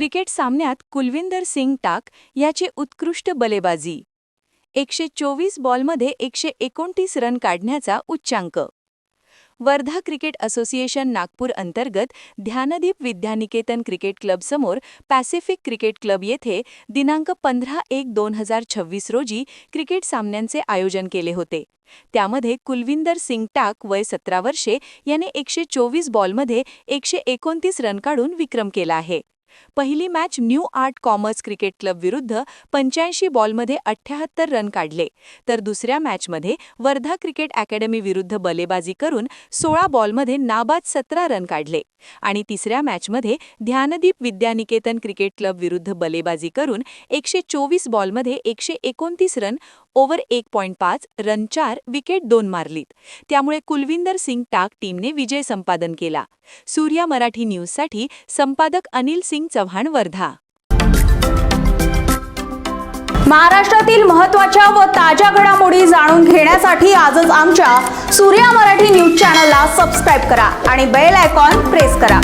Cricket सामन्यात कुलविंदर सिंग टाक याची उत्कृष्ट बल्लेबाजी. 124 बॉलमध्ये 129 रन काढण्याचा उच्चांक. वर्धा क्रिकेट असोसिएशन नागपूर अंतर्गत ध्यानदीप विद्यानिकेतन क्रिकेट क्लब समोर पॅसिफिक क्रिकेट क्लब येथे दिनांक 15/1/2026 रोजी क्रिकेट सामन्यांचे आयोजन केले होते. त्यामध्ये कुलविंदर सिंग टाक वय 17 वर्षे याने 124 बॉलमध्ये 129 रन काढून विक्रम केला आहे. पहिली match new art commerce cricket club विरुद्ध 85 बॉलमध्ये 78 रन काढले, तर दुसऱ्या मॅचमध्ये वर्धा क्रिकेट अकॅडमी विरुद्ध बल्लेबाजी करून 16 बॉलमध्ये नाबाद 17 रन काढले आणि तिसऱ्या मॅचमध्ये ध्यानदीप विद्यानिकेतन क्रिकेट क्लब विरुद्ध बल्लेबाजी करून 124 बॉलमध्ये 129 रन, ओव्हर 1.5 रन 4 विकेट 2 मारलीत. त्यामुळे कुलविंदर सिंग टाक टीमने विजय संपादन केला. सूर्या मराठी न्यूजसाठी संपादक अनिल सिंग चव्हाण, वर्धा. महाराष्ट्रातील महत्त्वाच्या व ताज्या घडामोडी जाणून घेण्यासाठी आजच आमच्या सूर्या मराठी न्यूज चॅनलला सबस्क्राईब करा आणि बेल आयकॉन प्रेस करा.